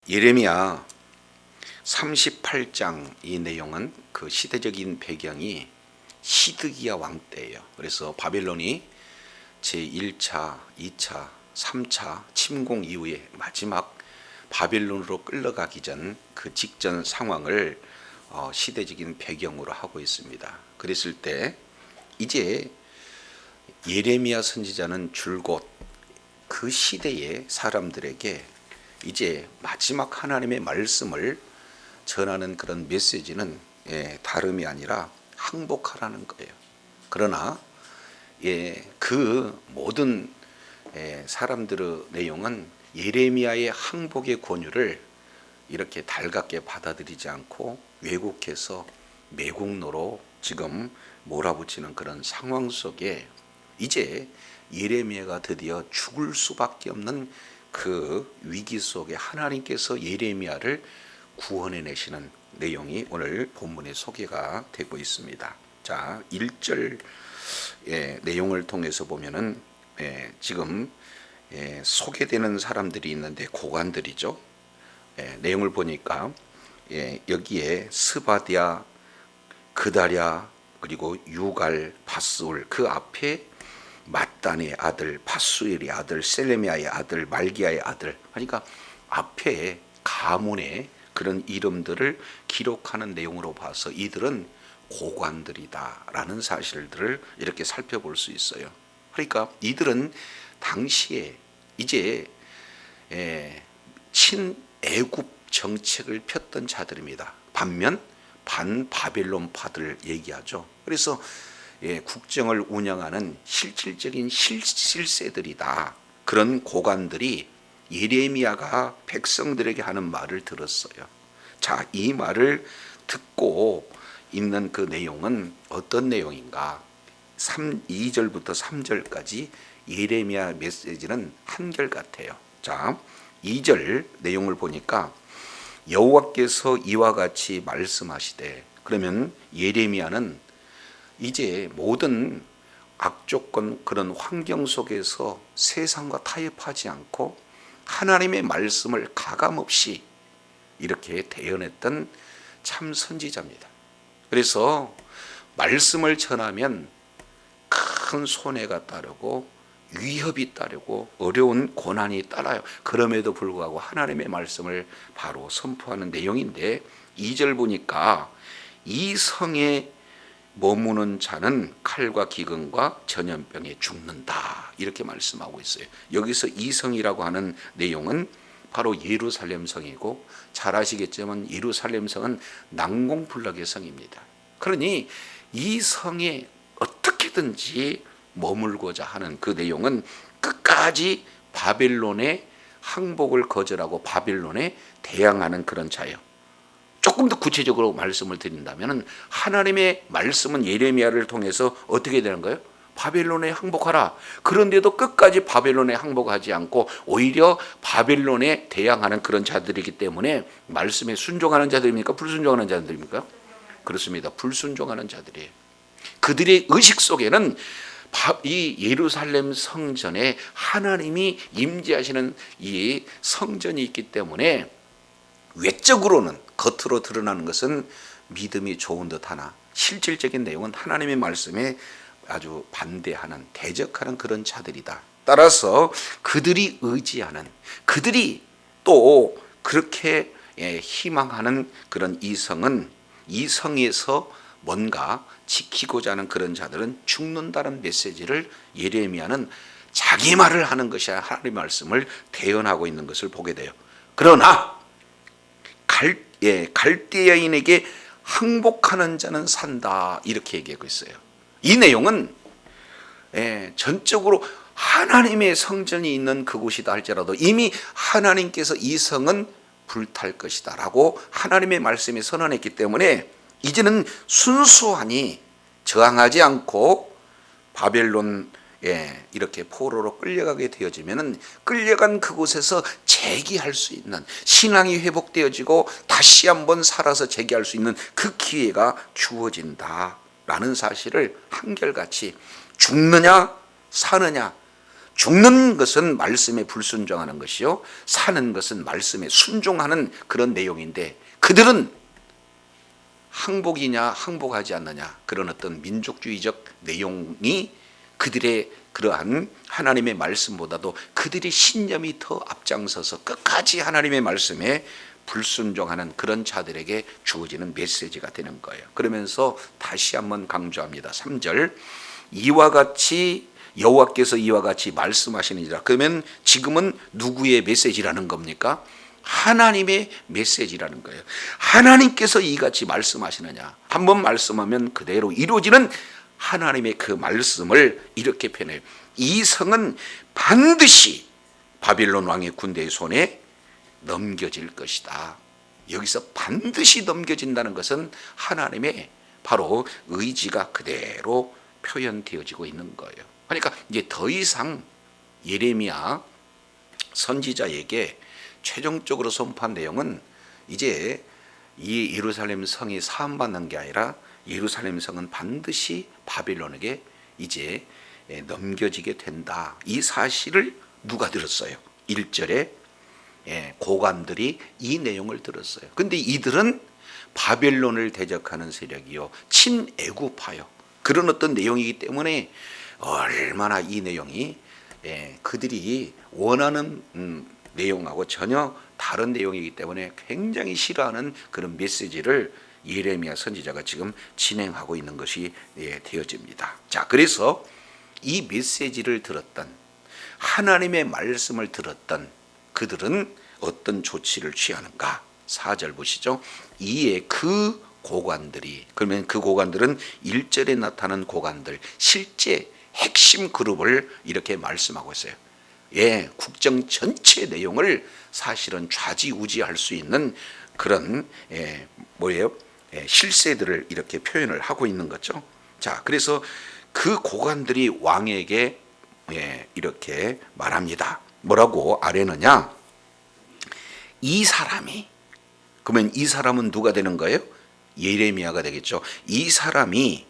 예레미야 38장 이 내용은 그 시대적인 배경이 시드기야 왕 때예요. 그래서 바벨론이 제1차, 2차, 3차 침공 이후에 마지막 바벨론으로 끌려가기 전 그 직전 상황을 시대적인 배경으로 하고 있습니다. 그랬을 때 이제 예레미야 선지자는 줄곧 그 시대의 사람들에게 이제 마지막 하나님의 말씀을 전하는 그런 메시지는 다름이 아니라 항복하라는 거예요. 그러나 그 모든 사람들의 내용은 예레미야의 항복의 권유를 이렇게 달갑게 받아들이지 않고 왜곡해서 매국노로 지금 몰아붙이는 그런 상황 속에 이제 예레미야가 드디어 죽을 수밖에 없는 그 위기 속에 하나님께서 예레미야를 구원해내시는 내용이 오늘 본문에 소개가 되고 있습니다. 자, 1절 내용을 통해서 보면은 지금 소개되는 사람들이 있는데 고관들이죠. 내용을 보니까 여기에 스바디아, 그다랴, 그리고 유갈, 바스울, 그 앞에 mat단의 아들, 파수엘의 아들, 셀레미아의 아들, 말기야의 아들, 그러니까 앞에 가문의 그런 이름들을 기록하는 내용으로 봐서 이들은 고관들이다라는 사실들을 이렇게 살펴볼 수 있어요. 그러니까 이들은 당시에 이제 친애굽 정책을 폈던 자들입니다. 반면 반바벨론파들 얘기하죠. 그래서 국정을 운영하는 실질적인 실세들이다. 그런 고관들이 예레미야가 백성들에게 하는 말을 들었어요. 자, 이 말을 듣고 있는 그 내용은 어떤 내용인가? 2절부터 3절까지 예레미야 메시지는 한결같아요. 자, 2절 내용을 보니까 여호와께서 이와 같이 말씀하시되, 그러면 예레미야는 이제 모든 악조건 그런 환경 속에서 세상과 타협하지 않고 하나님의 말씀을 가감없이 이렇게 대언했던 참 선지자입니다. 그래서 말씀을 전하면 큰 손해가 따르고 위협이 따르고 어려운 고난이 따라요. 그럼에도 불구하고 하나님의 말씀을 바로 선포하는 내용인데 2절 보니까 이 성에 머무는 자는 칼과 기근과 전염병에 죽는다 이렇게 말씀하고 있어요. 여기서 이 성이라고 하는 내용은 바로 예루살렘 성이고, 잘 아시겠지만 예루살렘 성은 난공불락의 성입니다. 그러니 이 성에 어떻게든지 머물고자 하는 그 내용은 끝까지 바벨론의 항복을 거절하고 바벨론에 대항하는 그런 자예요. 조금 더 구체적으로 말씀을 드린다면 하나님의 말씀은 예레미야를 통해서 어떻게 되는 거예요? 바벨론에 항복하라. 그런데도 끝까지 바벨론에 항복하지 않고 오히려 바벨론에 대항하는 그런 자들이기 때문에 말씀에 순종하는 자들입니까? 불순종하는 자들입니까? 그렇습니다. 불순종하는 자들이에요. 그들의 의식 속에는 이 예루살렘 성전에 하나님이 임재하시는 이 성전이 있기 때문에 외적으로는 겉으로 드러나는 것은 믿음이 좋은 듯하나 실질적인 내용은 하나님의 말씀에 아주 반대하는 대적하는 그런 자들이다. 따라서 그들이 의지하는, 그들이 또 그렇게 희망하는 그런 이 성은, 이 성에서 뭔가 지키고자 하는 그런 자들은 죽는다는 메시지를 예레미야는 자기 말을 하는 것이 아니라 하나님의 말씀을 대언하고 있는 것을 보게 돼요. 그러나 갈대아인에게 항복하는 자는 산다 이렇게 얘기하고 있어요. 이 내용은 전적으로 하나님의 성전이 있는 그곳이다 할지라도 이미 하나님께서 이 성은 불탈 것이다 라고 하나님의 말씀에 선언했기 때문에 이제는 순수하니 저항하지 않고 바벨론에 이렇게 포로로 끌려가게 되어지면 끌려간 그곳에서 재기할 수 있는, 신앙이 회복되어지고 다시 한번 살아서 재기할 수 있는 그 기회가 주어진다라는 사실을 한결같이 죽느냐 사느냐, 죽는 것은 말씀에 불순종하는 것이요, 사는 것은 말씀에 순종하는 그런 내용인데, 그들은 항복이냐 항복하지 않느냐, 그런 어떤 민족주의적 내용이 그들의 그러한 하나님의 말씀보다도 그들의 신념이 더 앞장서서 끝까지 하나님의 말씀에 불순종하는 그런 자들에게 주어지는 메시지가 되는 거예요. 그러면서 다시 한번 강조합니다. 3절, 이와 같이 여호와께서 이와 같이 말씀하시느니라. 그러면 지금은 누구의 메시지라는 겁니까? 하나님의 메시지라는 거예요. 하나님께서 이같이 말씀하시느냐, 한번 말씀하면 그대로 이루어지는 하나님의 그 말씀을 이렇게 표현해요. 이 성은 반드시 바빌론 왕의 군대의 손에 넘겨질 것이다. 여기서 반드시 넘겨진다는 것은 하나님의 바로 의지가 그대로 표현되어지고 있는 거예요. 그러니까 이제 더 이상 예레미야 선지자에게 최종적으로 선포한 내용은 이제 이 예루살렘 성이 사함받는 게 아니라 예루살렘 성은 반드시 바빌론에게 이제 넘겨지게 된다. 이 사실을 누가 들었어요? 1절에 고관들이 이 내용을 들었어요. 근데 이들은 바벨론을 대적하는 세력이요, 친애굽파요, 그런 어떤 내용이기 때문에 얼마나 이 내용이 그들이 원하는 내용하고 전혀 다른 내용이기 때문에 굉장히 싫어하는 그런 메시지를 예레미야 선지자가 지금 진행하고 있는 것이 되어집니다. 자, 그래서 이 메시지를 들었던, 하나님의 말씀을 들었던 그들은 어떤 조치를 취하는가? 4절 보시죠. 이에 그 고관들이, 그러면 그 고관들은 1절에 나타난 고관들, 실제 핵심 그룹을 이렇게 말씀하고 있어요. 국정 전체 내용을 사실은 좌지우지할 수 있는 그런 실세들을 이렇게 표현을 하고 있는 거죠. 자, 그래서 그 고관들이 왕에게 이렇게 말합니다. 뭐라고 아뢰느냐? 이 사람이, 그러면 이 사람은 누가 되는 거예요? 예레미야가 되겠죠. 이 사람이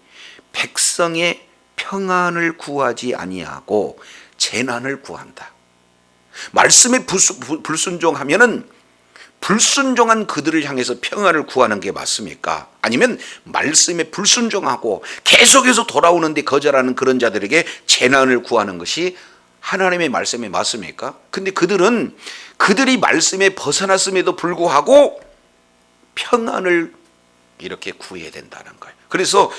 백성의 평안을 구하지 아니하고 재난을 구한다. 말씀에 불순종하면은 불순종한 그들을 향해서 평안을 구하는 게 맞습니까? 아니면 말씀에 불순종하고 계속해서 돌아오는데 거절하는 그런 자들에게 재난을 구하는 것이 하나님의 말씀에 맞습니까? 근데 그들은 그들이 말씀에 벗어났음에도 불구하고 평안을 이렇게 구해야 된다는 거예요. 그래서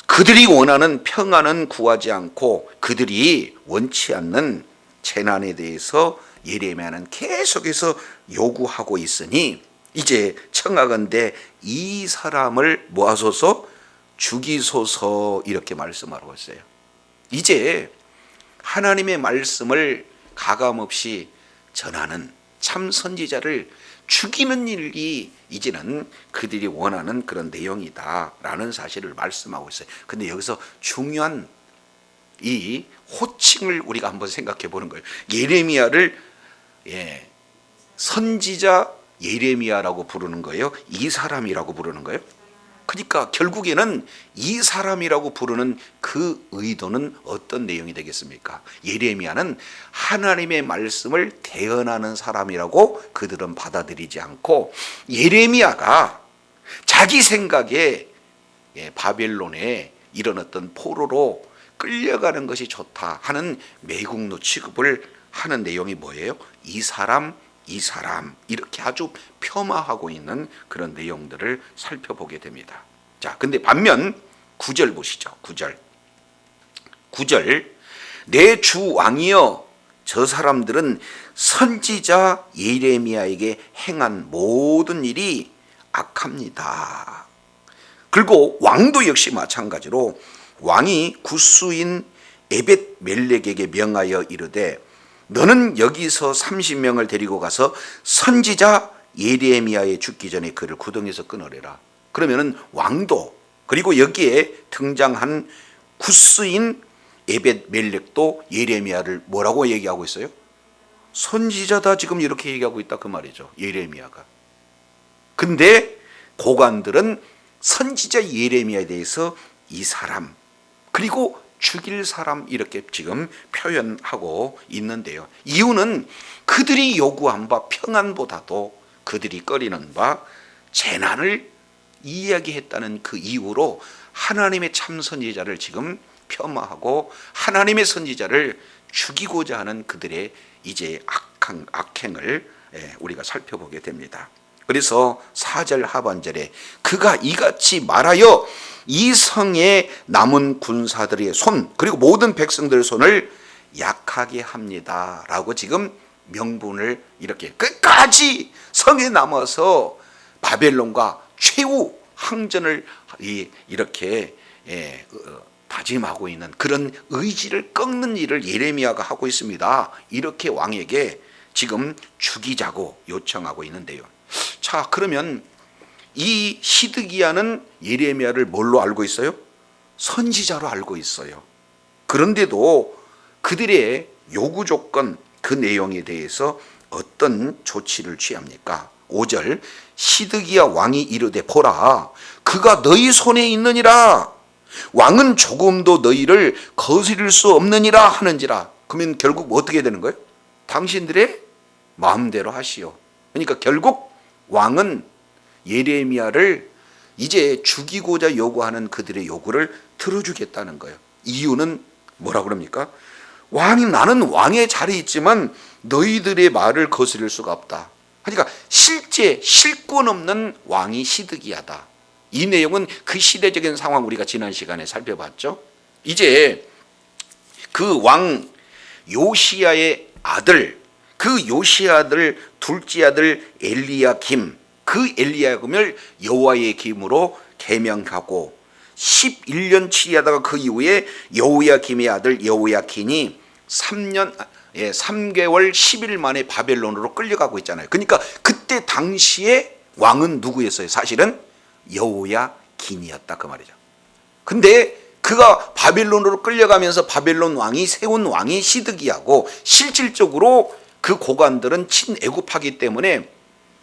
그들이 원하는 평안은 구하지 않고 그들이 원치 않는 재난에 대해서 예레미야는 계속해서 요구하고 있으니 이제 청하건대 이 사람을 모아소서 죽이소서, 이렇게 말씀하고 있어요. 이제 하나님의 말씀을 가감없이 전하는 참 선지자를 죽이는 일이 이제는 그들이 원하는 그런 내용이다라는 사실을 말씀하고 있어요. 근데 여기서 중요한 이 호칭을 우리가 한번 생각해 보는 거예요. 예레미야를 선지자 예레미야라고 부르는 거예요? 이 사람이라고 부르는 거예요? 그러니까 결국에는 이 사람이라고 부르는 그 의도는 어떤 내용이 되겠습니까? 예레미야는 하나님의 말씀을 대언하는 사람이라고 그들은 받아들이지 않고, 예레미야가 자기 생각에 바벨론에 이런 어떤 포로로 끌려가는 것이 좋다 하는 매국노 취급을 하는 내용이 뭐예요? 이 사람 이렇게 아주 폄하하고 있는 그런 내용들을 살펴보게 됩니다. 자, 근데 반면 9절 보시죠. 9절 내 주 왕이여, 저 사람들은 선지자 예레미야에게 행한 모든 일이 악합니다. 그리고 왕도 역시 마찬가지로 왕이 구스인 에벳 멜렉에게 명하여 이르되 너는 여기서 30명을 데리고 가서 선지자 예레미야의 죽기 전에 그를 구덩이에서 끊어내라. 그러면은 왕도, 그리고 여기에 등장한 구스인 에벳 멜렉도 예레미야를 뭐라고 얘기하고 있어요? 선지자다, 지금 이렇게 얘기하고 있다 그 말이죠, 예레미야가. 근데 고관들은 선지자 예레미야에 대해서 이 사람, 그리고 죽일 사람 이렇게 지금 표현하고 있는데요. 이유는 그들이 요구한 바 평안보다도 그들이 꺼리는 바 재난을 이야기했다는 그 이유로 하나님의 참 선지자를 지금 폄하하고 하나님의 선지자를 죽이고자 하는 그들의 이제 악행을 우리가 살펴보게 됩니다. 그래서 4절 하반절에 그가 이같이 말하여 이 성에 남은 군사들의 손 그리고 모든 백성들의 손을 약하게 합니다 라고 지금 명분을 이렇게 끝까지 성에 남아서 바벨론과 최후 항전을 이렇게 다짐하고 있는 그런 의지를 꺾는 일을 예레미야가 하고 있습니다. 이렇게 왕에게 지금 죽이자고 요청하고 있는데요. 자, 그러면 이 시드기야는 예레미야를 뭘로 알고 있어요? 선지자로 알고 있어요. 그런데도 그들의 요구 조건 그 내용에 대해서 어떤 조치를 취합니까? 5절 시드기야 왕이 이르되 보라 그가 너희 손에 있느니라 왕은 조금도 너희를 거스릴 수 없느니라 하는지라. 그러면 결국 어떻게 되는 거예요? 당신들의 마음대로 하시오. 그러니까 결국 왕은 예레미야를 이제 죽이고자 요구하는 그들의 요구를 들어주겠다는 거예요. 이유는 뭐라 그럽니까? 나는 왕의 자리에 있지만 너희들의 말을 거스릴 수가 없다. 그러니까 실제 실권 없는 왕이 시드기야다. 이 내용은 그 시대적인 상황 우리가 지난 시간에 살펴봤죠. 이제 그 왕 요시야의 아들, 그 요시야 아들 둘째 아들 엘리야김, 그 엘리야김을 여호와의 기름으로 계명하고 11년 치리하다가 그 이후에 여호야김의 아들 여호야킨이 3개월 10일 만에 바벨론으로 끌려가고 있잖아요. 그러니까 그때 당시에 왕은 누구였어요? 사실은 여호야긴이었다 그 말이죠. 근데 그가 바벨론으로 끌려가면서 바벨론 왕이 세운 왕이 시드기야고 실질적으로 그 고관들은 친애굽하기 때문에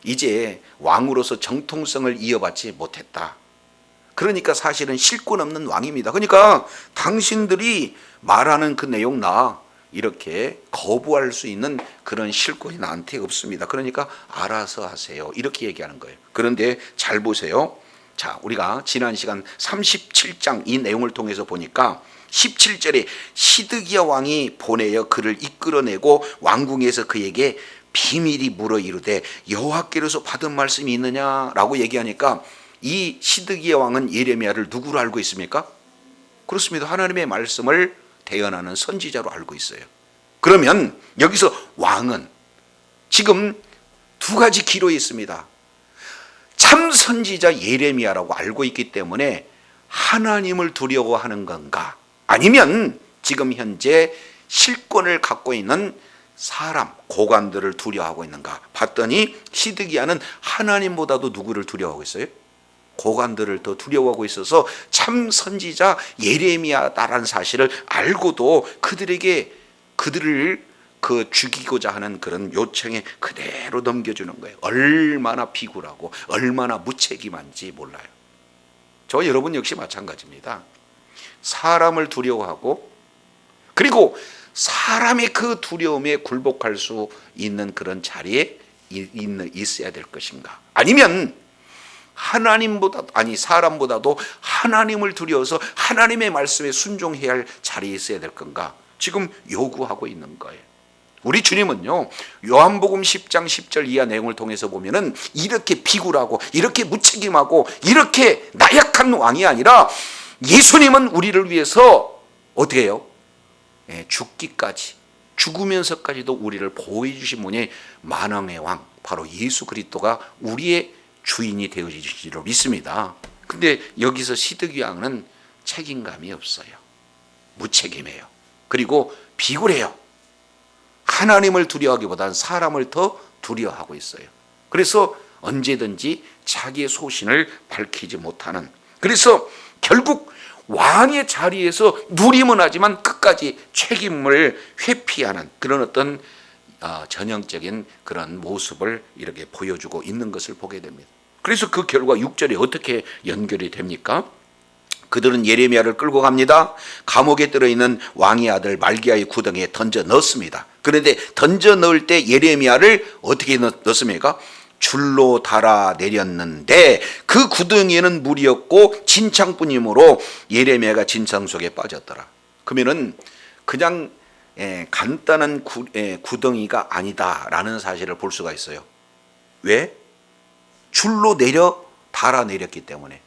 이제 왕으로서 정통성을 이어받지 못했다. 그러니까 사실은 실권 없는 왕입니다. 그러니까 당신들이 말하는 그 내용 나 이렇게 거부할 수 있는 그런 실권이 나한테 없습니다. 그러니까 알아서 하세요. 이렇게 얘기하는 거예요. 그런데 잘 보세요. 자, 우리가 지난 시간 37장 이 내용을 통해서 보니까 17절에 시드기야 왕이 보내어 그를 이끌어내고 왕궁에서 그에게 비밀이 물어 이르되 여호와께로서 받은 말씀이 있느냐라고 얘기하니까 이 시드기야 왕은 예레미야를 누구로 알고 있습니까? 그렇습니다. 하나님의 말씀을 대언하는 선지자로 알고 있어요. 그러면 여기서 왕은 지금 두 가지 기로에 있습니다. 참 선지자 예레미야라고 알고 있기 때문에 하나님을 두려워하는 건가? 아니면 지금 현재 실권을 갖고 있는 사람, 고관들을 두려워하고 있는가? 봤더니 시드기야는 하나님보다도 누구를 두려워하고 있어요? 고관들을 더 두려워하고 있어서 참 선지자 예레미야다라는 사실을 알고도 그들을 죽이고자 하는 그런 요청에 그대로 넘겨주는 거예요. 얼마나 비굴하고 얼마나 무책임한지 몰라요. 저 여러분 역시 마찬가지입니다. 사람을 두려워하고 그리고 사람의 그 두려움에 굴복할 수 있는 그런 자리에 있어야 될 것인가? 아니면 사람보다도 하나님을 두려워서 하나님의 말씀에 순종해야 할 자리에 있어야 될 건가? 지금 요구하고 있는 거예요. 우리 주님은요, 요한복음 10장 10절 이하 내용을 통해서 보면은 이렇게 비굴하고 이렇게 무책임하고 이렇게 나약한 왕이 아니라 예수님은 우리를 위해서 어떻게 해요? 죽기까지, 죽으면서까지도 우리를 보호해 주신 분이 만왕의 왕, 바로 예수 그리스도가 우리의 주인이 되어지리로 믿습니다. 근데 여기서 시드기야 왕은 책임감이 없어요. 무책임해요. 그리고 비굴해요. 하나님을 두려워하기보다는 사람을 더 두려워하고 있어요. 그래서 언제든지 자기의 소신을 밝히지 못하는, 그래서 결국 왕의 자리에서 누림은 하지만 끝까지 책임을 회피하는 그런 어떤 전형적인 그런 모습을 이렇게 보여주고 있는 것을 보게 됩니다. 그래서 그 결과 6절에 어떻게 연결이 됩니까? 그들은 예레미야를 끌고 갑니다. 감옥에 들어있는 왕의 아들 말기야의 구덩이에 던져 넣습니다. 그런데 던져 넣을 때 예레미야를 어떻게 넣습니까? 줄로 달아 내렸는데 그 구덩이에는 물이었고 진창뿐이므로 예레미야가 진창 속에 빠졌더라. 그러면은 그냥 간단한 구덩이가 아니다라는 사실을 볼 수가 있어요. 왜? 줄로 달아 내렸기 때문에.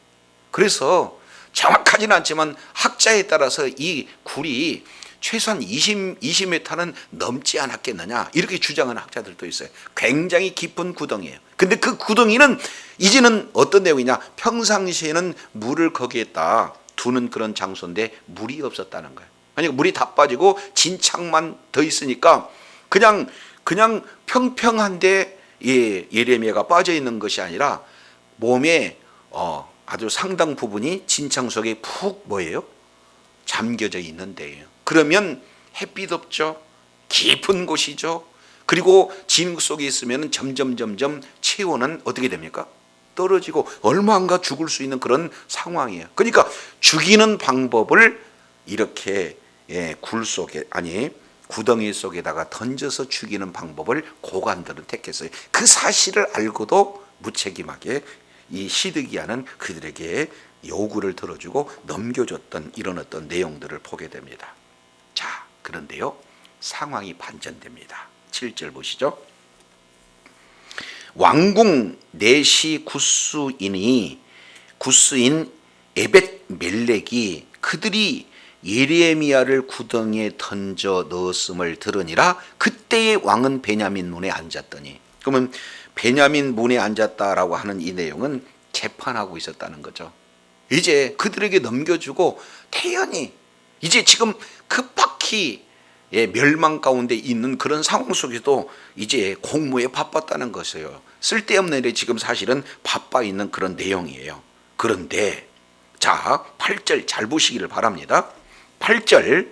그래서 정확하지는 않지만 학자에 따라서 이 굴이 최소한 20m는 넘지 않았겠느냐 이렇게 주장하는 학자들도 있어요. 굉장히 깊은 구덩이에요. 근데 그 구덩이는 이제는 어떤 내용이냐, 평상시에는 물을 거기에다 두는 그런 장소인데 물이 없었다는 거예요. 그러니까 물이 다 빠지고 진창만 더 있으니까 그냥 평평한데 예레미야가 빠져 있는 것이 아니라 몸에 아주 상당 부분이 진창 속에 푹 뭐예요? 잠겨져 있는 데예요. 그러면 햇빛 없죠. 깊은 곳이죠. 그리고 진 속에 있으면 점점 체온은 어떻게 됩니까? 떨어지고 얼마 안 가 죽을 수 있는 그런 상황이에요. 그러니까 죽이는 방법을 이렇게 구덩이 속에다가 던져서 죽이는 방법을 고관들은 택했어요. 그 사실을 알고도 무책임하게 이 시드기야는 그들에게 요구를 들어주고 넘겨줬던 이런 어떤 내용들을 보게 됩니다. 자, 그런데요, 상황이 반전됩니다. 7절 보시죠. 왕궁 내시 구스인 에벳 멜렉이 그들이 예레미야를 구덩이에 던져 넣었음을 들으니라. 그때의 왕은 베냐민 문에 앉았더니. 그러면 베냐민 문에 앉았다라고 하는 이 내용은 재판하고 있었다는 거죠. 이제 그들에게 넘겨주고 태연히 이제 지금 급박히 멸망 가운데 있는 그런 상황 속에도 이제 공무에 바빴다는 것이에요. 쓸데없는 일에 지금 사실은 바빠 있는 그런 내용이에요. 그런데 자, 8절 잘 보시기를 바랍니다. 8절,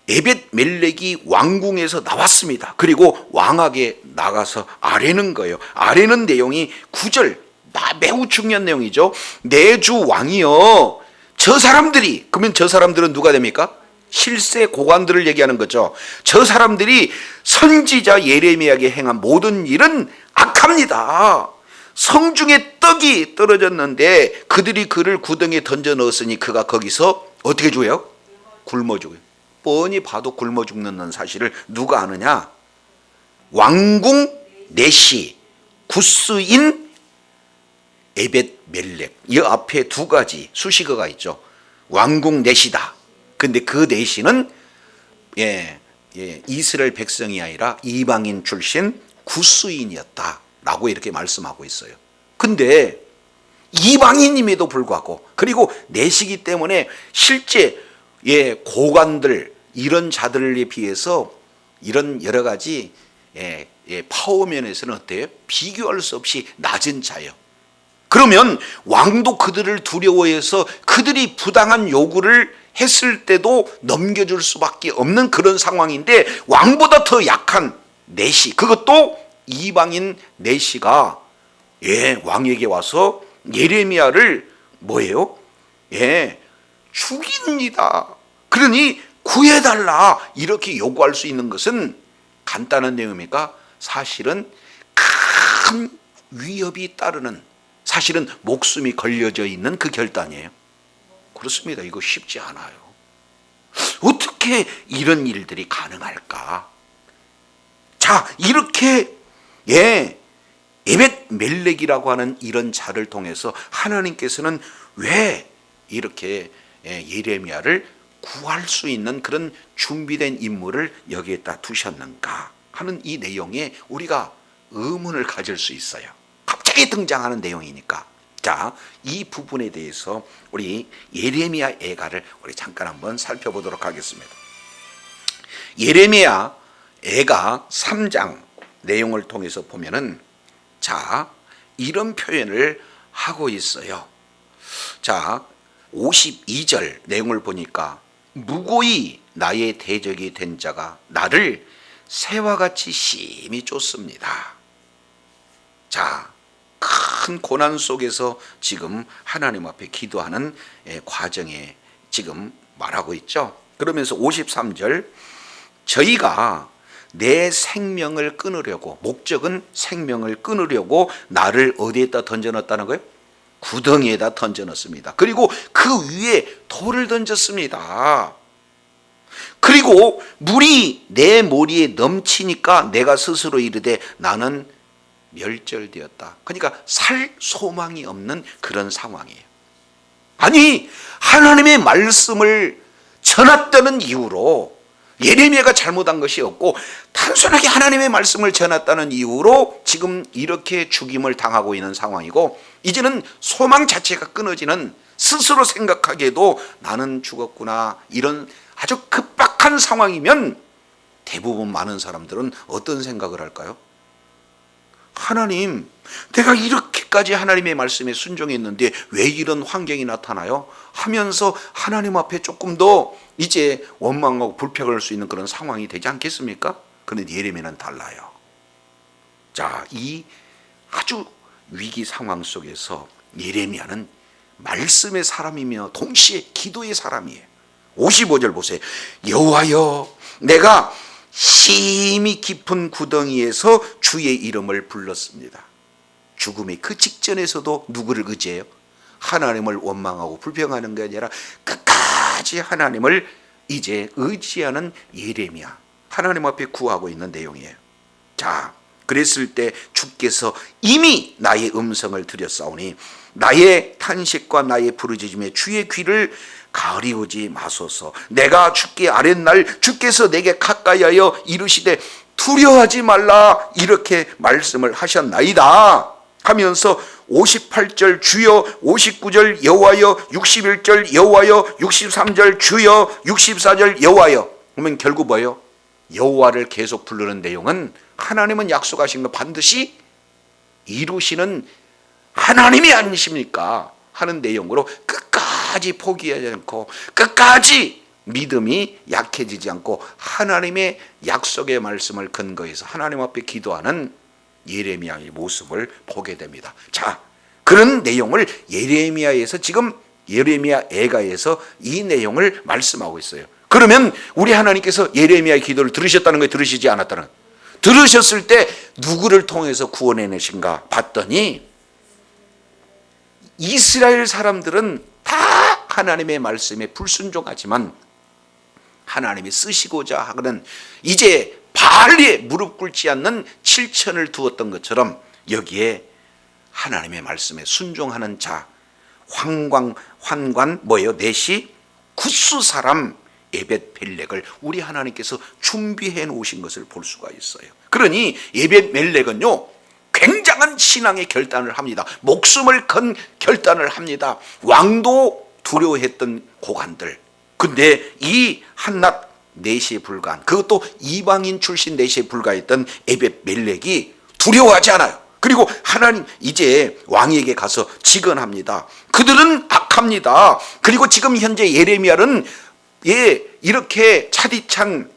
에벳 멜렉이 왕궁에서 나왔습니다. 그리고 왕에게 나가서 아뢰는 거예요. 아뢰는 내용이 9절, 매우 중요한 내용이죠. 내 주 왕이여, 저 사람들이, 그러면 저 사람들은 누가 됩니까? 실세 고관들을 얘기하는 거죠. 저 사람들이 선지자 예레미야에게 행한 모든 일은 악합니다. 성중에 떡이 떨어졌는데 그들이 그를 구덩이에 던져 넣었으니 그가 거기서 어떻게 죽어요? 굶어 죽어요. 뻔히 봐도 굶어 죽는 사실을 누가 아느냐? 왕궁 내시 구스인 에벳 멜렉. 이 앞에 두 가지 수식어가 있죠. 왕궁 내시다. 근데 그 내시는 이스라엘 백성이 아니라 이방인 출신 구스인이었다라고 이렇게 말씀하고 있어요. 근데 이방인임에도 불구하고, 그리고 내시기 때문에 실제 고관들 이런 자들에 비해서 이런 여러 가지 파워 면에서는 어때요? 비교할 수 없이 낮은 자예요. 그러면 왕도 그들을 두려워해서 그들이 부당한 요구를 했을 때도 넘겨줄 수밖에 없는 그런 상황인데, 왕보다 더 약한 내시, 그것도 이방인 내시가 왕에게 와서 예레미야를 뭐예요? 죽입니다. 그러니 구해달라 이렇게 요구할 수 있는 것은 간단한 내용입니까? 사실은 큰 위협이 따르는, 사실은 목숨이 걸려져 있는 그 결단이에요. 그렇습니다. 이거 쉽지 않아요. 어떻게 이런 일들이 가능할까? 자, 이렇게 에벳 멜렉이라고 하는 이런 자를 통해서 하나님께서는 왜 이렇게 예레미야를 구할 수 있는 그런 준비된 인물을 여기에다 두셨는가 하는 이 내용에 우리가 의문을 가질 수 있어요. 갑자기 등장하는 내용이니까. 자, 이 부분에 대해서 우리 예레미야 애가를 우리 잠깐 한번 살펴보도록 하겠습니다. 예레미야 애가 3장 내용을 통해서 보면은 자, 이런 표현을 하고 있어요. 자, 52절 내용을 보니까 무고히 나의 대적이 된 자가 나를 새와 같이 심히 쫓습니다. 자, 큰 고난 속에서 지금 하나님 앞에 기도하는 과정에 지금 말하고 있죠. 그러면서 53절, 저희가 내 생명을 끊으려고, 목적은 생명을 끊으려고 나를 어디에다 던져놨다는 거예요? 구덩이에다 던져놨습니다. 그리고 그 위에 돌을 던졌습니다. 그리고 물이 내 머리에 넘치니까 내가 스스로 이르되 나는 멸절되었다. 그러니까 살 소망이 없는 그런 상황이에요. 아니, 하나님의 말씀을 전했다는 이유로 예레미야가 잘못한 것이 없고 단순하게 하나님의 말씀을 전했다는 이유로 지금 이렇게 죽임을 당하고 있는 상황이고, 이제는 소망 자체가 끊어지는, 스스로 생각하기에도 나는 죽었구나, 이런 아주 급박한 상황이면 대부분 많은 사람들은 어떤 생각을 할까요? 하나님, 내가 이렇게까지 하나님의 말씀에 순종했는데 왜 이런 환경이 나타나요? 하면서 하나님 앞에 조금 더 이제 원망하고 불평할 수 있는 그런 상황이 되지 않겠습니까? 그런데 예레미야는 달라요. 자, 이 아주 위기 상황 속에서 예레미야는 말씀의 사람이며 동시에 기도의 사람이에요. 55절 보세요. 여호와여, 내가 심히 깊은 구덩이에서 주의 이름을 불렀습니다. 죽음의 그 직전에서도 누구를 의지해요? 하나님을 원망하고 불평하는 게 아니라 끝까지 하나님을 이제 의지하는 예레미야, 하나님 앞에 구하고 있는 내용이에요. 자, 그랬을 때 주께서 이미 나의 음성을 들였사오니 나의 탄식과 나의 부르짖음에 주의 귀를 가리우지 마소서. 내가 주께 아뢰날 주께서 내게 가까이하여 이르시되 두려워하지 말라, 이렇게 말씀을 하셨나이다 하면서 58절 주여, 59절 여호와여, 61절 여호와여, 63절 주여, 64절 여호와여. 그러면 결국 뭐예요? 여호와를 계속 부르는 내용은 하나님은 약속하신 거 반드시 이루시는 하나님이 아니십니까 하는 내용으로 끝까지 포기하지 않고, 끝까지 믿음이 약해지지 않고 하나님의 약속의 말씀을 근거해서 하나님 앞에 기도하는 예레미야의 모습을 보게 됩니다. 자, 그런 내용을 예레미야에서, 지금 예레미야 애가에서 이 내용을 말씀하고 있어요. 그러면 우리 하나님께서 예레미야의 기도를 들으셨다는 거예요? 들으시지 않았다는 거예요? 들으셨을 때 누구를 통해서 구원해내신가 봤더니 이스라엘 사람들은 다 하나님의 말씀에 불순종하지만 하나님이 쓰시고자 하는, 이제 바알에 무릎 꿇지 않는 7천을 두었던 것처럼 여기에 하나님의 말씀에 순종하는 자, 환관 뭐예요? 넷이 구스 사람 에벳멜렉을 우리 하나님께서 준비해 놓으신 것을 볼 수가 있어요. 그러니 에벳멜렉은요 굉장한 신앙의 결단을 합니다. 목숨을 건 결단을 합니다. 왕도 두려워했던 고관들, 근데 이 한낱 넷에 불과한, 그것도 이방인 출신 넷에 불과했던 에벳멜렉이 두려워하지 않아요. 그리고 하나님 이제 왕에게 가서 직언합니다. 그들은 악합니다. 그리고 지금 현재 예레미야는 이렇게 차디찬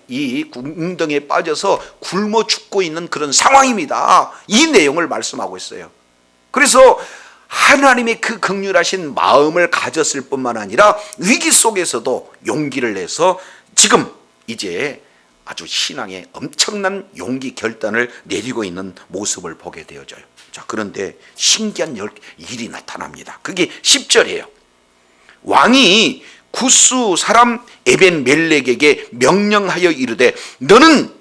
이 궁덩이에 빠져서 굶어 죽고 있는 그런 상황입니다. 이 내용을 말씀하고 있어요. 그래서 하나님의 그 긍휼하신 마음을 가졌을 뿐만 아니라 위기 속에서도 용기를 내서 지금 이제 아주 신앙의 엄청난 용기 결단을 내리고 있는 모습을 보게 되어져요. 자, 그런데 신기한 일이 나타납니다. 그게 10절이에요. 왕이 구스 사람 에벤멜렉에게 명령하여 이르되 너는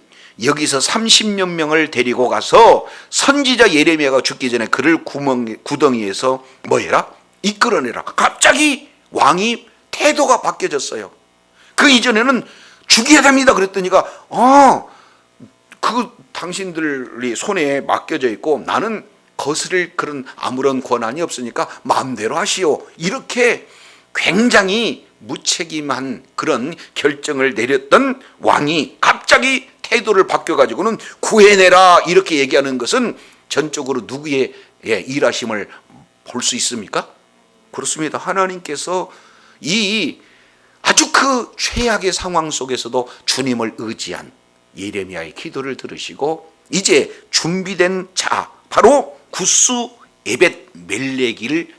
여기서 30여 명을 데리고 가서 선지자 예레미야가 죽기 전에 그를 구덩이에서 뭐해라? 이끌어내라. 갑자기 왕이 태도가 바뀌어졌어요. 그 이전에는 죽여야 됩니다 그랬더니가 그 당신들이 손에 맡겨져 있고 나는 거스를 그런 아무런 권한이 없으니까 마음대로 하시오, 이렇게 굉장히 무책임한 그런 결정을 내렸던 왕이 갑자기 태도를 바뀌어가지고는 구해내라 이렇게 얘기하는 것은 전적으로 누구의 일하심을 볼 수 있습니까? 그렇습니다. 하나님께서 이 아주 그 최악의 상황 속에서도 주님을 의지한 예레미야의 기도를 들으시고 이제 준비된 자, 바로 구스 에벳 멜렉을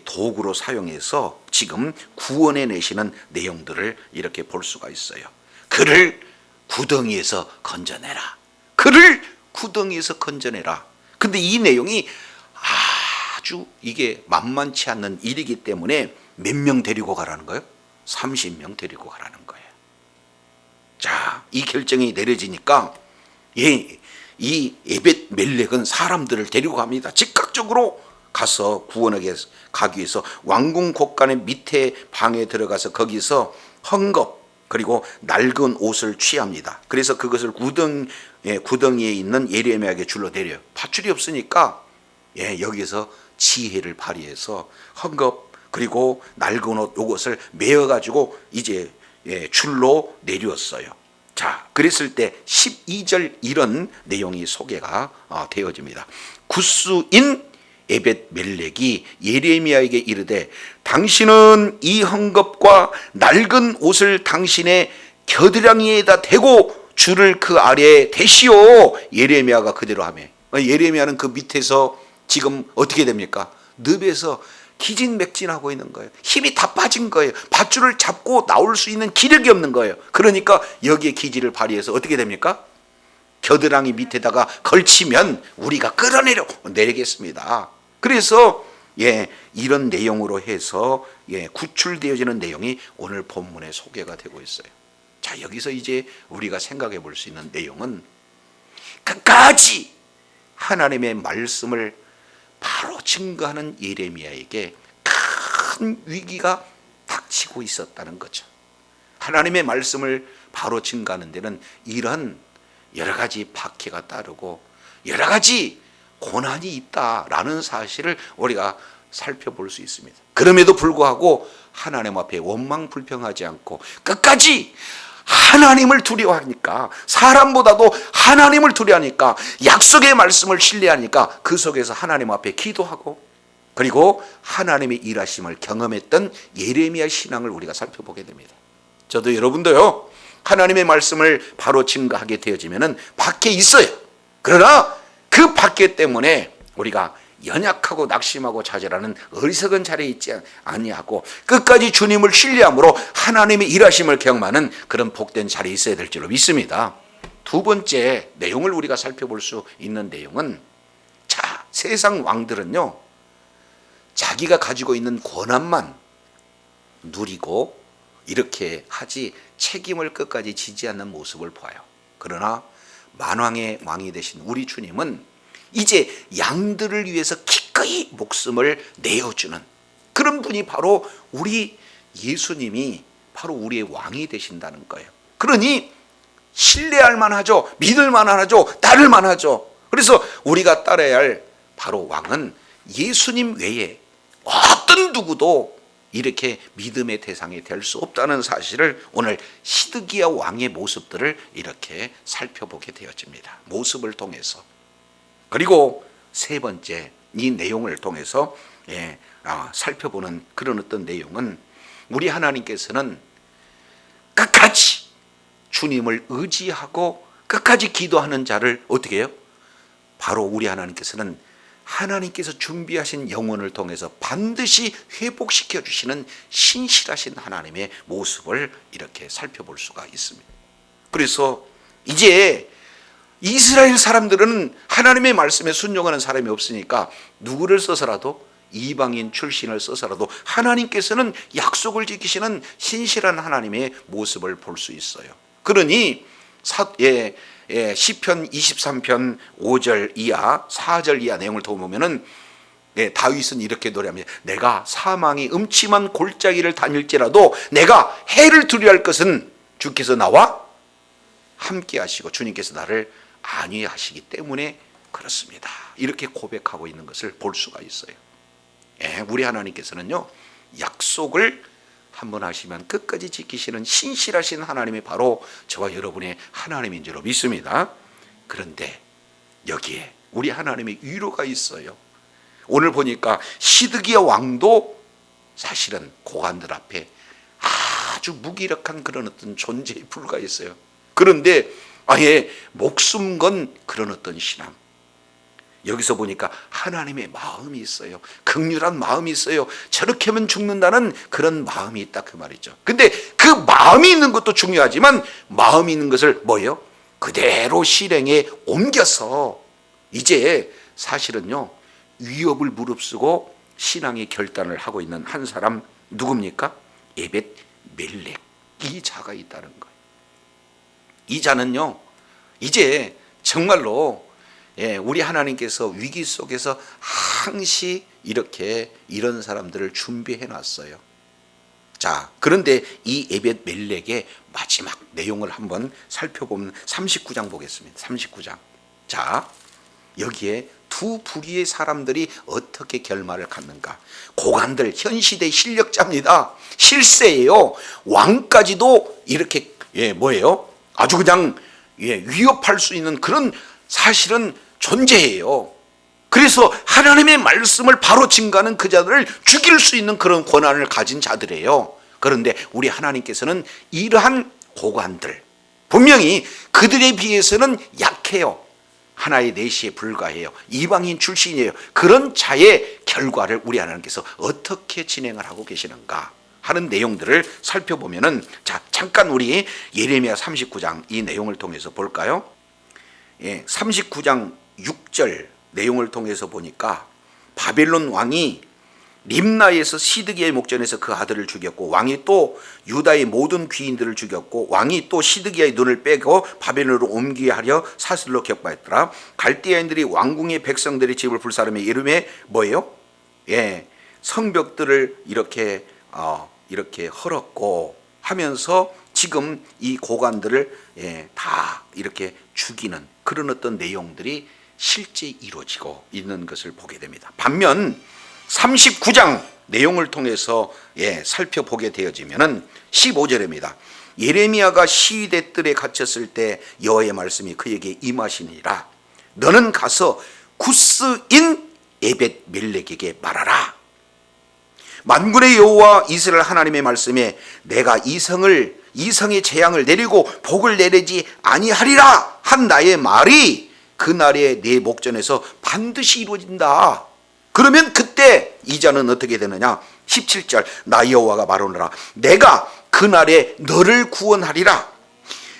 도구로 사용해서 지금 구원해 내시는 내용들을 이렇게 볼 수가 있어요. 그를 구덩이에서 건져내라. 그를 구덩이에서 건져내라. 근데 이 내용이 아주 이게 만만치 않는 일이기 때문에 몇 명 데리고 가라는 거예요? 30명 데리고 가라는 거예요. 자, 이 결정이 내려지니까 이 에벳 멜렉은 사람들을 데리고 갑니다. 즉각적으로 가서 구원하게 가기 위해서 왕궁 곳간의 밑에 방에 들어가서 거기서 헝겊 그리고 낡은 옷을 취합니다. 그래서 그것을 구덩이에 있는 예레미야에게 줄로 내려요. 밧줄이 없으니까 여기서 지혜를 발휘해서 헝겊 그리고 낡은 옷 요것을 메어가지고 이제 줄로 내렸어요. 자, 그랬을 때 12절 이런 내용이 소개가 되어집니다. 구스인 에벳 멜렉이 예레미야에게 이르되 당신은 이 헝겊과 낡은 옷을 당신의 겨드랑이에다 대고 줄을 그 아래에 대시오. 예레미야가 그대로 하며 예레미야는 그 밑에서 지금 어떻게 됩니까? 늪에서 기진맥진하고 있는 거예요. 힘이 다 빠진 거예요. 밧줄을 잡고 나올 수 있는 기력이 없는 거예요. 그러니까 여기에 기지를 발휘해서 어떻게 됩니까? 겨드랑이 밑에다가 걸치면 우리가 끌어내려 내리겠습니다. 그래서 이런 내용으로 해서 구출되어지는 내용이 오늘 본문에 소개가 되고 있어요. 자, 여기서 이제 우리가 생각해 볼 수 있는 내용은 끝까지 하나님의 말씀을 바로 증거하는 예레미야에게 큰 위기가 닥치고 있었다는 거죠. 하나님의 말씀을 바로 증거하는 데는 이런 여러 가지 박해가 따르고 여러 가지 고난이 있다라는 사실을 우리가 살펴볼 수 있습니다. 그럼에도 불구하고 하나님 앞에 원망불평하지 않고 끝까지 하나님을 두려워하니까, 사람보다도 하나님을 두려워하니까, 약속의 말씀을 신뢰하니까 그 속에서 하나님 앞에 기도하고 그리고 하나님의 일하심을 경험했던 예레미야 신앙을 우리가 살펴보게 됩니다. 저도 여러분도요, 하나님의 말씀을 바로 증거하게 되어지면은 밖에 있어요. 그러나 그 밖에 때문에 우리가 연약하고 낙심하고 좌절하는 어리석은 자리에 있지 아니하고 끝까지 주님을 신뢰함으로 하나님의 일하심을 경험하는 그런 복된 자리에 있어야 될 줄로 믿습니다. 두 번째 내용을 우리가 살펴볼 수 있는 내용은, 자, 세상 왕들은요, 자기가 가지고 있는 권한만 누리고 이렇게 하지 책임을 끝까지 지지 않는 모습을 보아요. 그러나 만왕의 왕이 되신 우리 주님은 이제 양들을 위해서 기꺼이 목숨을 내어주는 그런 분이 바로 우리 예수님이 바로 우리의 왕이 되신다는 거예요. 그러니 신뢰할 만하죠. 믿을 만하죠. 따를 만하죠. 그래서 우리가 따라야 할 바로 왕은 예수님 외에 어떤 누구도 이렇게 믿음의 대상이 될 수 없다는 사실을 오늘 시드기야 왕의 모습들을 이렇게 살펴보게 되어집니다. 모습을 통해서. 그리고 세 번째, 이 내용을 통해서 살펴보는 그런 어떤 내용은, 우리 하나님께서는 끝까지 주님을 의지하고 끝까지 기도하는 자를 어떻게 해요? 바로 우리 하나님께서는 하나님께서 준비하신 영혼을 통해서 반드시 회복시켜 주시는 신실하신 하나님의 모습을 이렇게 살펴볼 수가 있습니다. 그래서 이제 이스라엘 사람들은 하나님의 말씀에 순종하는 사람이 없으니까 누구를 써서라도, 이방인 출신을 써서라도 하나님께서는 약속을 지키시는 신실한 하나님의 모습을 볼 수 있어요. 그러니 시편 23편 5절 이하 4절 이하 내용을 더 보면은 다윗은 이렇게 노래합니다. 내가 사망이 음침한 골짜기를 다닐지라도 내가 해를 두려워할 것은 주께서 나와 함께 하시고 주님께서 나를 안위하시기 때문에 그렇습니다. 이렇게 고백하고 있는 것을 볼 수가 있어요. 우리 하나님께서는요, 약속을 한번 하시면 끝까지 지키시는 신실하신 하나님이 바로 저와 여러분의 하나님인 줄로 믿습니다. 그런데 여기에 우리 하나님의 위로가 있어요. 오늘 보니까 시드기야 왕도 사실은 고관들 앞에 아주 무기력한 그런 어떤 존재에 불과했어요. 그런데 아예 목숨 건 그런 어떤 신앙, 여기서 보니까 하나님의 마음이 있어요. 긍휼한 마음이 있어요. 저렇게 하면 죽는다는 그런 마음이 있다 그 말이죠. 근데 그 마음이 있는 것도 중요하지만 마음이 있는 것을 뭐예요? 그대로 실행에 옮겨서 이제 사실은요 위협을 무릅쓰고 신앙의 결단을 하고 있는 한 사람 누굽니까? 에벳 멜렉 이 자가 있다는 거예요. 이 자는요 이제 정말로 우리 하나님께서 위기 속에서 항시 이렇게 이런 사람들을 준비해 놨어요. 자, 그런데 이 에벳 멜렉의 마지막 내용을 한번 살펴보면 39장 보겠습니다. 39장. 자, 여기에 두 부류의 사람들이 어떻게 결말을 갖는가. 고관들, 현 시대 실력자입니다. 실세예요. 왕까지도 이렇게 뭐예요? 아주 그냥 위협할 수 있는 그런 사실은 존재예요. 그래서 하나님의 말씀을 바로 증거하는 그 자들을 죽일 수 있는 그런 권한을 가진 자들이에요. 그런데 우리 하나님께서는 이러한 고관들 분명히 그들에 비해서는 약해요. 하나의 내시에 불과해요. 이방인 출신이에요. 그런 자의 결과를 우리 하나님께서 어떻게 진행을 하고 계시는가 하는 내용들을 살펴보면은 자, 잠깐 우리 예레미야 39장 이 내용을 통해서 볼까요? 39장 6절 내용을 통해서 보니까 바벨론 왕이 림나에서 시드기야의 목전에서 그 아들을 죽였고 왕이 또 유다의 모든 귀인들을 죽였고 왕이 또 시드기야의 눈을 빼고 바벨론으로 옮기게 하려 사슬로 격파했더라. 갈대아인들이 왕궁의 백성들의 집을 불사르며 이름에 뭐예요? 성벽들을 이렇게 헐었고 하면서 지금 이 고관들을 다 이렇게 죽이는 그런 어떤 내용들이 실제 이루어지고 있는 것을 보게 됩니다. 반면 39장 내용을 통해서 살펴보게 되어지면은 15절입니다. 예레미야가 시위대 뜰에 갇혔을 때 여호와의 말씀이 그에게 임하시니라. 너는 가서 구스인 에벳 멜렉에게 말하라. 만군의 여호와 이스라엘 하나님의 말씀에 내가 이성의 재앙을 내리고 복을 내리지 아니하리라 한 나의 말이 그날에 내 목전에서 반드시 이루어진다. 그러면 그때 이 자는 어떻게 되느냐? 17절 나 여호와가 말하노라. 내가 그날에 너를 구원하리라.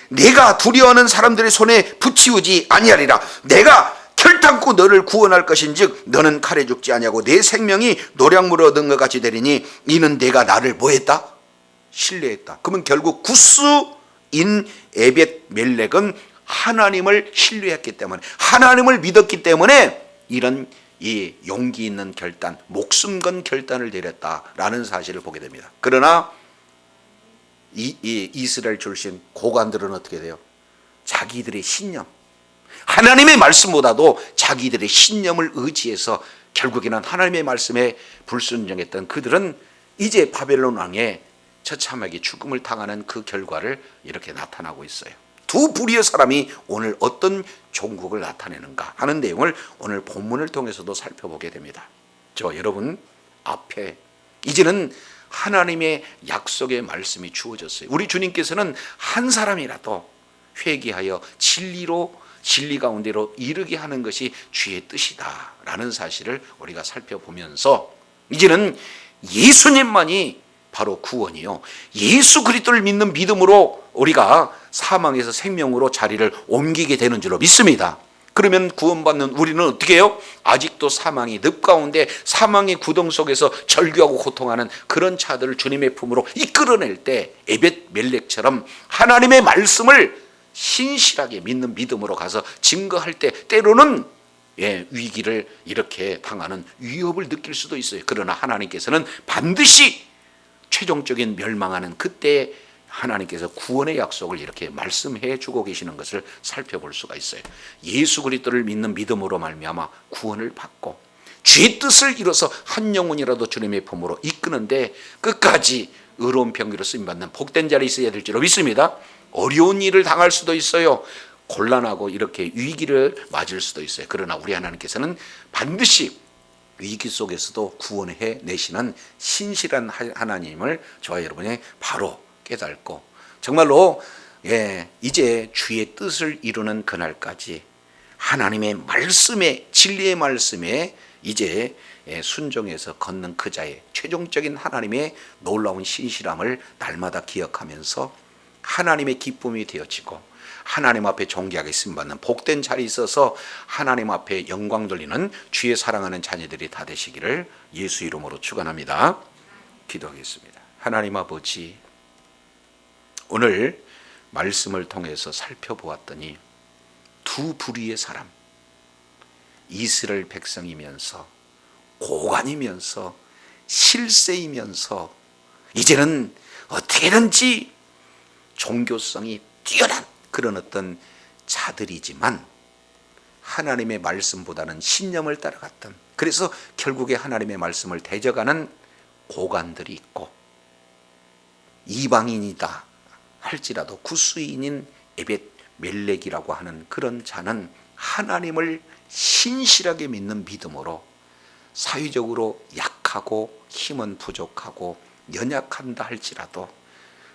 내가 두려워하는 사람들의 손에 붙이우지 아니하리라. 내가 결탄코 너를 구원할 것인즉 너는 칼에 죽지 아니하고 내 생명이 노량물을 얻은 것 같이 되리니 이는 내가 나를 뭐했다? 신뢰했다. 그러면 결국 구스인 에벳 멜렉은 하나님을 신뢰했기 때문에 하나님을 믿었기 때문에 이런 이 용기 있는 결단, 목숨 건 결단을 내렸다라는 사실을 보게 됩니다. 그러나 이 이스라엘 출신 고관들은 어떻게 돼요? 자기들의 신념, 하나님의 말씀보다도 자기들의 신념을 의지해서 결국에는 하나님의 말씀에 불순종했던 그들은 이제 바벨론 왕의 처참하게 죽음을 당하는 그 결과를 이렇게 나타나고 있어요. 두 부류의 사람이 오늘 어떤 종국을 나타내는가 하는 내용을 오늘 본문을 통해서도 살펴보게 됩니다. 여러분 앞에 이제는 하나님의 약속의 말씀이 주어졌어요. 우리 주님께서는 한 사람이라도 회개하여 진리 가운데로 이르게 하는 것이 주의 뜻이다라는 사실을 우리가 살펴보면서 이제는 예수님만이 바로 구원이요. 예수 그리스도를 믿는 믿음으로 우리가 사망에서 생명으로 자리를 옮기게 되는 줄로 믿습니다. 그러면 구원받는 우리는 어떻게 해요? 아직도 사망의 늪 가운데 사망의 구덩 속에서 절규하고 고통하는 그런 자들을 주님의 품으로 이끌어낼 때 에벳 멜렉처럼 하나님의 말씀을 신실하게 믿는 믿음으로 가서 증거할 때 때로는 위기를 이렇게 당하는 위협을 느낄 수도 있어요. 그러나 하나님께서는 반드시 최종적인 멸망하는 그때 하나님께서 구원의 약속을 이렇게 말씀해 주고 계시는 것을 살펴볼 수가 있어요. 예수 그리스도를 믿는 믿음으로 말미암아 구원을 받고 주의 뜻을 이뤄서 한 영혼이라도 주님의 품으로 이끄는데 끝까지 의로운 병기로 쓰임받는 복된 자리 있어야 될 줄로 믿습니다. 어려운 일을 당할 수도 있어요. 곤란하고 이렇게 위기를 맞을 수도 있어요. 그러나 우리 하나님께서는 반드시 위기 속에서도 구원해 내시는 신실한 하나님을 저와 여러분이 바로 깨닫고 정말로 이제 주의 뜻을 이루는 그날까지 하나님의 말씀에, 진리의 말씀에 이제 순종해서 걷는 그 자의 최종적인 하나님의 놀라운 신실함을 날마다 기억하면서 하나님의 기쁨이 되어지고 하나님 앞에 존귀하게 쓰임받는 복된 자리에 있어서 하나님 앞에 영광 돌리는 주의 사랑하는 자녀들이 다 되시기를 예수 이름으로 축원합니다. 기도하겠습니다. 하나님 아버지, 오늘 말씀을 통해서 살펴보았더니 두 부류의 사람, 이스라엘 백성이면서 고관이면서 실세이면서 이제는 어떻게든지 종교성이 뛰어난 그런 어떤 자들이지만 하나님의 말씀보다는 신념을 따라갔던, 그래서 결국에 하나님의 말씀을 대적하는 고관들이 있고, 이방인이다 할지라도 구스인인 에벳 멜렉이라고 하는 그런 자는 하나님을 신실하게 믿는 믿음으로 사회적으로 약하고 힘은 부족하고 연약한다 할지라도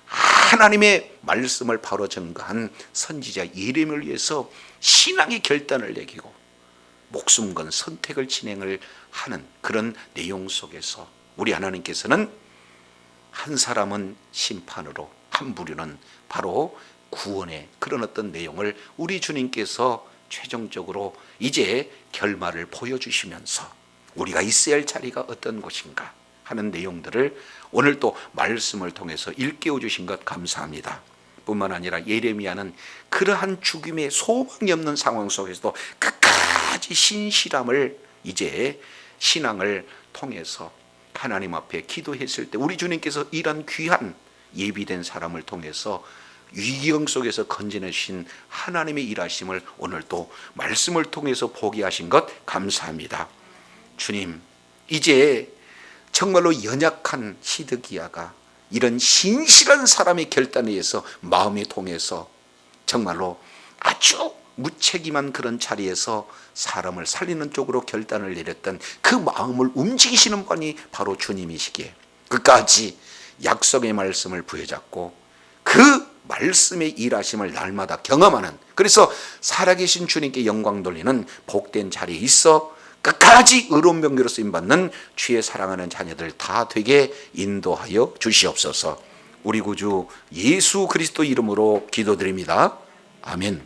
하나님의 말씀을 바로 전가한 선지자 예레미야를 위해서 신앙의 결단을 내기고 목숨 건 선택을 진행을 하는 그런 내용 속에서 우리 하나님께서는 한 사람은 심판으로, 한 부류는 바로 구원의 그런 어떤 내용을 우리 주님께서 최종적으로 이제 결말을 보여주시면서 우리가 있어야 할 자리가 어떤 곳인가 하는 내용들을 오늘 또 말씀을 통해서 일깨워 주신 것 감사합니다. 뿐만 아니라 예레미야는 그러한 죽임의 소망이 없는 상황 속에서도 끝까지 신실함을 이제 신앙을 통해서 하나님 앞에 기도했을 때 우리 주님께서 이런 귀한 예비된 사람을 통해서 위기경 속에서 건져내신 하나님의 일하심을 오늘 또 말씀을 통해서 보게 하신 것 감사합니다. 주님, 이제 정말로 연약한 시드기야가 이런 신실한 사람의 결단에 의해서 마음이 통해서 정말로 아주 무책임한 그런 자리에서 사람을 살리는 쪽으로 결단을 내렸던 그 마음을 움직이시는 분이 바로 주님이시기에 끝까지 약속의 말씀을 부여잡고 그 말씀의 일하심을 날마다 경험하는, 그래서 살아계신 주님께 영광 돌리는 복된 자리에 있어 끝까지 의로운 병기로 쓰임받는 주의 사랑하는 자녀들 다 되게 인도하여 주시옵소서. 우리 구주 예수 그리스도 이름으로 기도드립니다. 아멘.